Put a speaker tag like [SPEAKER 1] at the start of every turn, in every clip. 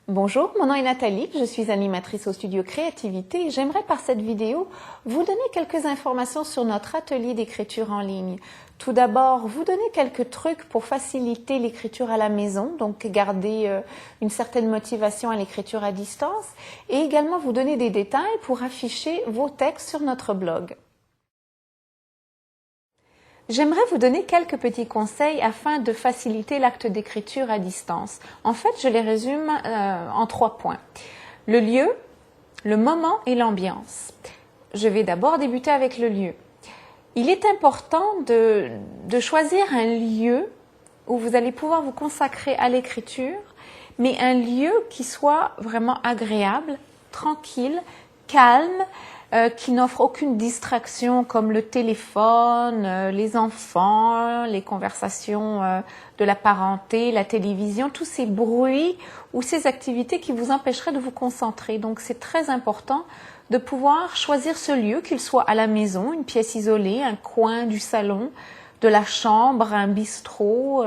[SPEAKER 1] Bonjour, mon nom est Nathalie, je suis animatrice au studio Créativité et j'aimerais par cette vidéo vous donner quelques informations sur notre atelier d'écriture en ligne. Tout d'abord, vous donner quelques trucs pour faciliter l'écriture à la maison, donc garder une certaine motivation à l'écriture à distance, et également vous donner des détails pour afficher vos textes sur notre blog. J'aimerais vous donner quelques petits conseils afin de faciliter l'acte d'écriture à distance. En fait, je les résume en 3 points. Le lieu, le moment et l'ambiance. Je vais d'abord débuter avec le lieu. Il est important de choisir un lieu où vous allez pouvoir vous consacrer à l'écriture, mais un lieu qui soit vraiment agréable, tranquille, calme, qui n'offre aucune distraction comme le téléphone, les enfants, les conversations de la parenté, la télévision, tous ces bruits ou ces activités qui vous empêcheraient de vous concentrer. Donc c'est très important de pouvoir choisir ce lieu, qu'il soit à la maison, une pièce isolée, un coin du salon, de la chambre, un bistrot,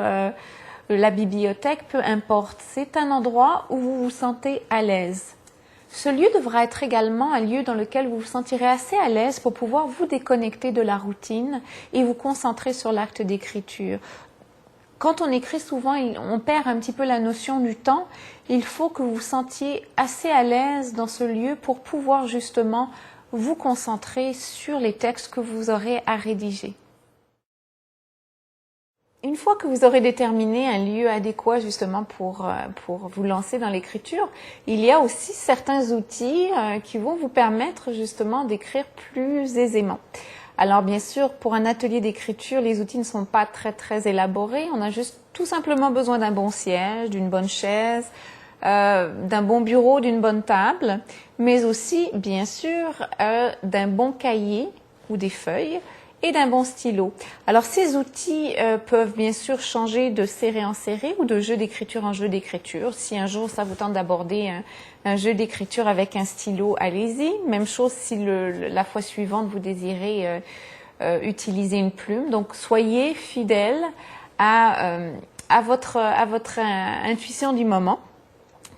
[SPEAKER 1] la bibliothèque, peu importe. C'est un endroit où vous vous sentez à l'aise. Ce lieu devra être également un lieu dans lequel vous vous sentirez assez à l'aise pour pouvoir vous déconnecter de la routine et vous concentrer sur l'acte d'écriture. Quand on écrit souvent, on perd un petit peu la notion du temps. Il faut que vous vous sentiez assez à l'aise dans ce lieu pour pouvoir justement vous concentrer sur les textes que vous aurez à rédiger. Une fois que vous aurez déterminé un lieu adéquat justement pour vous lancer dans l'écriture, il y a aussi certains outils qui vont vous permettre justement d'écrire plus aisément. Alors bien sûr, pour un atelier d'écriture, les outils ne sont pas très élaborés. On a juste tout simplement besoin d'un bon siège, d'une bonne chaise, d'un bon bureau, d'une bonne table, mais aussi bien sûr d'un bon cahier ou des feuilles, et d'un bon stylo. Alors ces outils peuvent bien sûr changer de série en série ou de jeu d'écriture en jeu d'écriture. Si un jour ça vous tente d'aborder un jeu d'écriture avec un stylo, allez-y. Même chose si la fois suivante vous désirez utiliser une plume. Donc soyez fidèle à votre intuition du moment.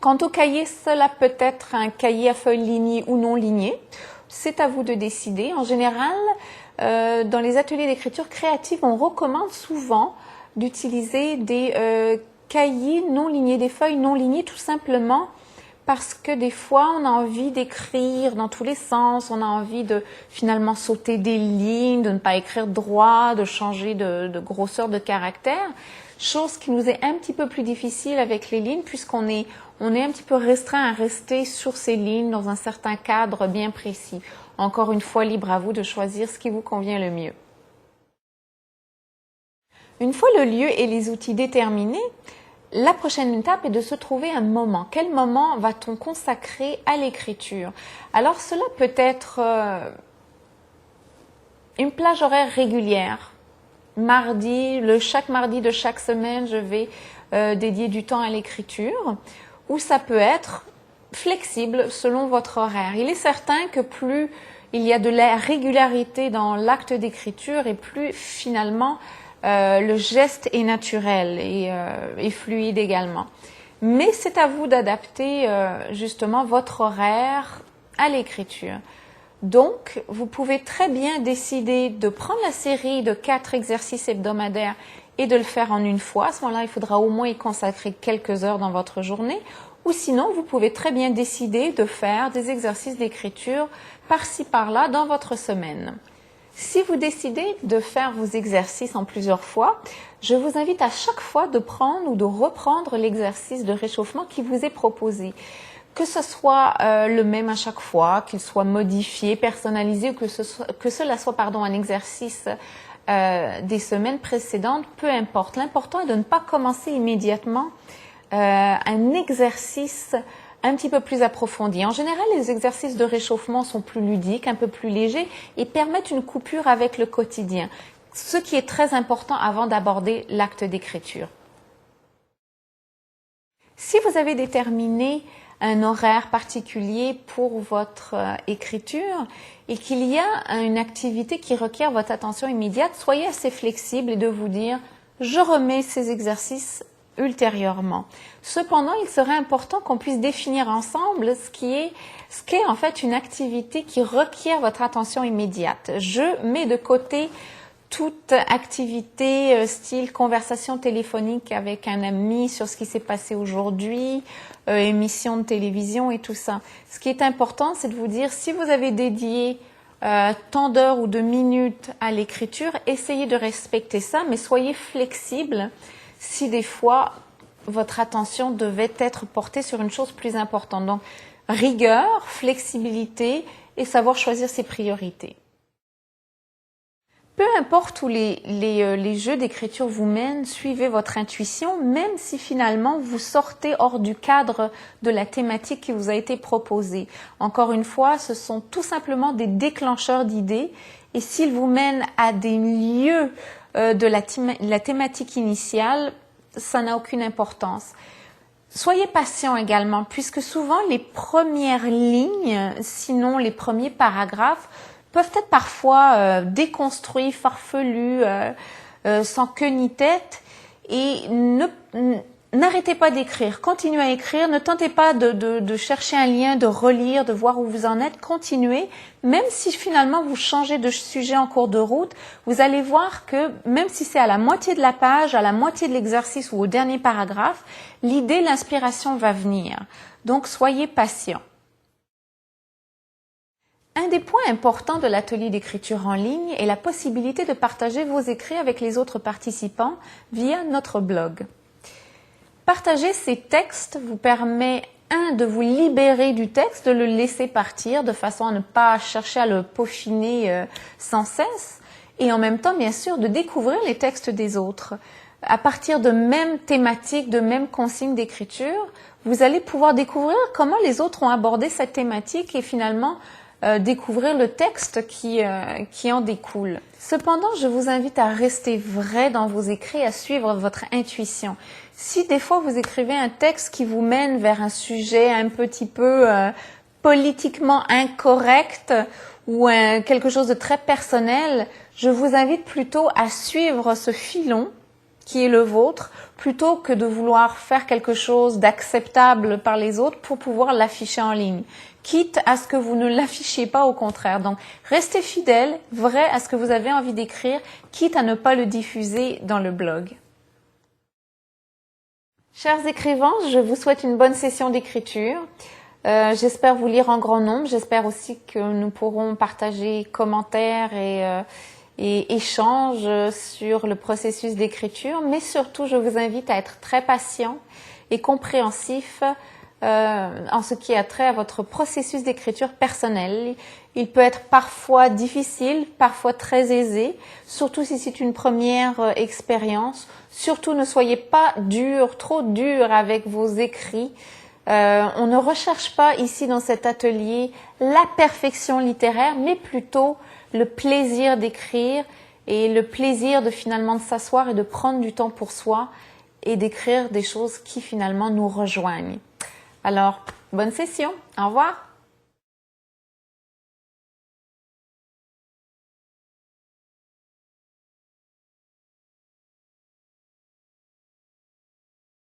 [SPEAKER 1] Quant au cahier, cela peut être un cahier à feuilles lignées ou non lignées. C'est à vous de décider. En général, dans les ateliers d'écriture créative, on recommande souvent d'utiliser des cahiers non lignés, des feuilles non lignées, tout simplement parce que des fois, on a envie d'écrire dans tous les sens, on a envie de finalement sauter des lignes, de ne pas écrire droit, de changer de grosseur de caractère, chose qui nous est un petit peu plus difficile avec les lignes puisqu'on est un petit peu restreint à rester sur ces lignes dans un certain cadre bien précis. Encore une fois, libre à vous de choisir ce qui vous convient le mieux. Une fois le lieu et les outils déterminés, la prochaine étape est de se trouver un moment. Quel moment va-t-on consacrer à l'écriture? Alors cela peut être une plage horaire régulière. Chaque mardi de chaque semaine, je vais dédier du temps à l'écriture. Ou ça peut être flexible selon votre horaire. Il est certain que plus il y a de la régularité dans l'acte d'écriture et plus finalement le geste est naturel et fluide également. Mais c'est à vous d'adapter justement votre horaire à l'écriture. Donc, vous pouvez très bien décider de prendre la série de 4 exercices hebdomadaires et de le faire en une fois. À ce moment-là, il faudra au moins y consacrer quelques heures dans votre journée. Ou sinon, vous pouvez très bien décider de faire des exercices d'écriture par-ci, par-là dans votre semaine. Si vous décidez de faire vos exercices en plusieurs fois, je vous invite à chaque fois de prendre ou de reprendre l'exercice de réchauffement qui vous est proposé. Que ce soit le même à chaque fois, qu'il soit modifié, personnalisé ou que cela soit un exercice des semaines précédentes, peu importe. L'important est de ne pas commencer immédiatement un exercice un petit peu plus approfondi. En général, les exercices de réchauffement sont plus ludiques, un peu plus légers et permettent une coupure avec le quotidien, ce qui est très important avant d'aborder l'acte d'écriture. Si vous avez déterminé un horaire particulier pour votre écriture et qu'il y a une activité qui requiert votre attention immédiate, soyez assez flexible et de vous dire « je remets ces exercices ultérieurement. Cependant, il serait important qu'on puisse définir ensemble ce qu'est en fait une activité qui requiert votre attention immédiate. Je mets de côté toute activité style conversation téléphonique avec un ami sur ce qui s'est passé aujourd'hui, émission de télévision et tout ça. Ce qui est important, c'est de vous dire, si vous avez dédié tant d'heures ou de minutes à l'écriture, essayez de respecter ça, mais soyez flexible si des fois votre attention devait être portée sur une chose plus importante. Donc, rigueur, flexibilité et savoir choisir ses priorités. Peu importe où les jeux d'écriture vous mènent, suivez votre intuition, même si finalement vous sortez hors du cadre de la thématique qui vous a été proposée. Encore une fois, ce sont tout simplement des déclencheurs d'idées et s'ils vous mènent à des lieux de la thématique initiale, ça n'a aucune importance. Soyez patient également, puisque souvent les premières lignes, sinon les premiers paragraphes, peuvent être parfois déconstruits, farfelus, sans queue ni tête. Et n'arrêtez pas d'écrire, continuez à écrire, ne tentez pas de chercher un lien, de relire, de voir où vous en êtes, continuez. Même si finalement vous changez de sujet en cours de route, vous allez voir que même si c'est à la moitié de la page, à la moitié de l'exercice ou au dernier paragraphe, l'idée, l'inspiration va venir. Donc soyez patient. Un des points importants de l'atelier d'écriture en ligne est la possibilité de partager vos écrits avec les autres participants via notre blog. Partager ces textes vous permet, de vous libérer du texte, de le laisser partir de façon à ne pas chercher à le peaufiner sans cesse et en même temps, bien sûr, de découvrir les textes des autres. À partir de mêmes thématiques, de mêmes consignes d'écriture, vous allez pouvoir découvrir comment les autres ont abordé cette thématique et finalement découvrir le texte qui en découle. Cependant, je vous invite à rester vrai dans vos écrits, à suivre votre intuition. Si des fois vous écrivez un texte qui vous mène vers un sujet un petit peu politiquement incorrect ou quelque chose de très personnel, je vous invite plutôt à suivre ce filon qui est le vôtre, plutôt que de vouloir faire quelque chose d'acceptable par les autres pour pouvoir l'afficher en ligne, quitte à ce que vous ne l'affichiez pas, au contraire. Donc, restez fidèle, vrai à ce que vous avez envie d'écrire, quitte à ne pas le diffuser dans le blog. Chers écrivains, je vous souhaite une bonne session d'écriture. J'espère vous lire en grand nombre. J'espère aussi que nous pourrons partager commentaires et échanges sur le processus d'écriture. Mais surtout, je vous invite à être très patient et compréhensif en ce qui a trait à votre processus d'écriture personnel. Il peut être parfois difficile, parfois très aisé, surtout si c'est une première expérience. Surtout, ne soyez pas dur, trop dur avec vos écrits. On ne recherche pas ici dans cet atelier la perfection littéraire, mais plutôt le plaisir d'écrire et le plaisir de finalement de s'asseoir et de prendre du temps pour soi et d'écrire des choses qui finalement nous rejoignent. Alors, bonne session, au revoir.